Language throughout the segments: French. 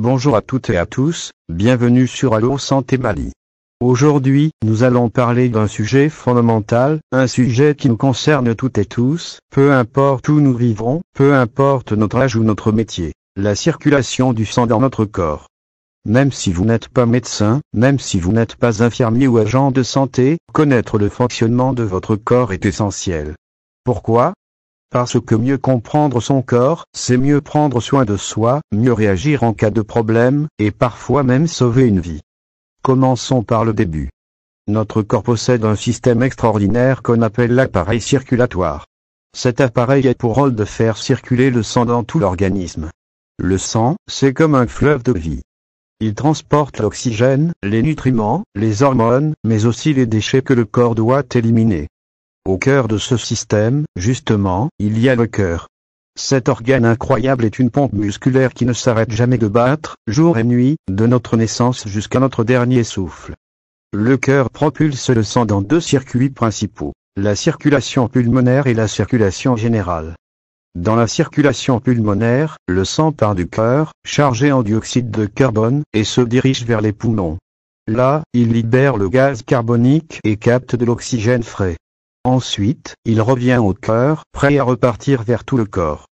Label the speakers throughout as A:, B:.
A: Bonjour à toutes et à tous, bienvenue sur Allo Santé Mali. Aujourd'hui, nous allons parler d'un sujet fondamental, un sujet qui nous concerne toutes et tous, peu importe où nous vivrons, peu importe notre âge ou notre métier, la circulation du sang dans notre corps. Même si vous n'êtes pas médecin, même si vous n'êtes pas infirmier ou agent de santé, connaître le fonctionnement de votre corps est essentiel. Pourquoi ? Parce que mieux comprendre son corps, c'est mieux prendre soin de soi, mieux réagir en cas de problème, et parfois même sauver une vie. Commençons par le début. Notre corps possède un système extraordinaire qu'on appelle l'appareil circulatoire. Cet appareil a pour rôle de faire circuler le sang dans tout l'organisme. Le sang, c'est comme un fleuve de vie. Il transporte l'oxygène, les nutriments, les hormones, mais aussi les déchets que le corps doit éliminer. Au cœur de ce système, justement, il y a le cœur. Cet organe incroyable est une pompe musculaire qui ne s'arrête jamais de battre, jour et nuit, de notre naissance jusqu'à notre dernier souffle. Le cœur propulse le sang dans deux circuits principaux, la circulation pulmonaire et la circulation générale. Dans la circulation pulmonaire, le sang part du cœur, chargé en dioxyde de carbone, et se dirige vers les poumons. Là, il libère le gaz carbonique et capte de l'oxygène frais. Ensuite, il revient au cœur, prêt à repartir vers tout le corps.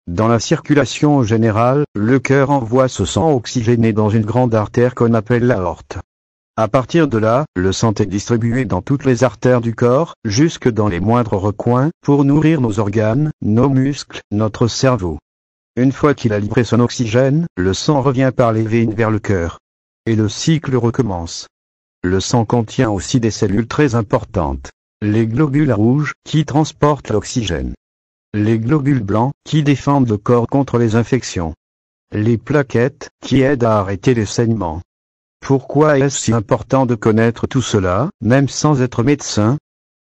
A: Dans la circulation générale, le cœur envoie ce sang oxygéné dans une grande artère qu'on appelle l'aorte. À partir de là, le sang est distribué dans toutes les artères du corps, jusque dans les moindres recoins, pour nourrir nos organes, nos muscles, notre cerveau. Une fois qu'il a livré son oxygène, le sang revient par les veines vers le cœur. Et le cycle recommence. Le sang contient aussi des cellules très importantes. Les globules rouges, qui transportent l'oxygène. Les globules blancs, qui défendent le corps contre les infections. Les plaquettes, qui aident à arrêter les saignements. Pourquoi est-ce si important de connaître tout cela, même sans être médecin ?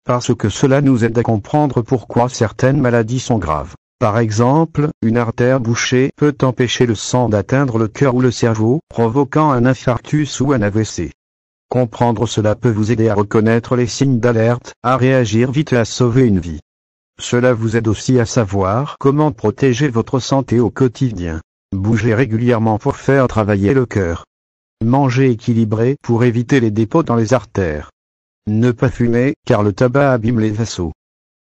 A: Parce que cela nous aide à comprendre pourquoi certaines maladies sont graves. Par exemple, une artère bouchée peut empêcher le sang d'atteindre le cœur ou le cerveau, provoquant un infarctus ou un AVC. Comprendre cela peut vous aider à reconnaître les signes d'alerte, à réagir vite et à sauver une vie. Cela vous aide aussi à savoir comment protéger votre santé au quotidien. Bougez régulièrement pour faire travailler le cœur. Mangez équilibré pour éviter les dépôts dans les artères. Ne pas fumer, car le tabac abîme les vaisseaux.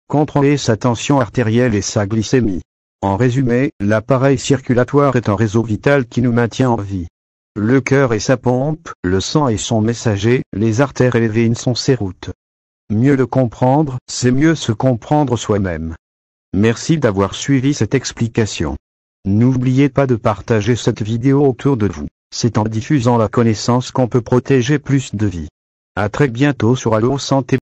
A: Contrôlez sa tension artérielle et sa glycémie. En résumé, l'appareil circulatoire est un réseau vital qui nous maintient en vie. Le cœur est sa pompe, le sang est son messager, les artères et les veines sont ses routes. Mieux le comprendre, c'est mieux se comprendre soi-même. Merci d'avoir suivi cette explication. N'oubliez pas de partager cette vidéo autour de vous. C'est en diffusant la connaissance qu'on peut protéger plus de vies. À très bientôt sur Allo Santé.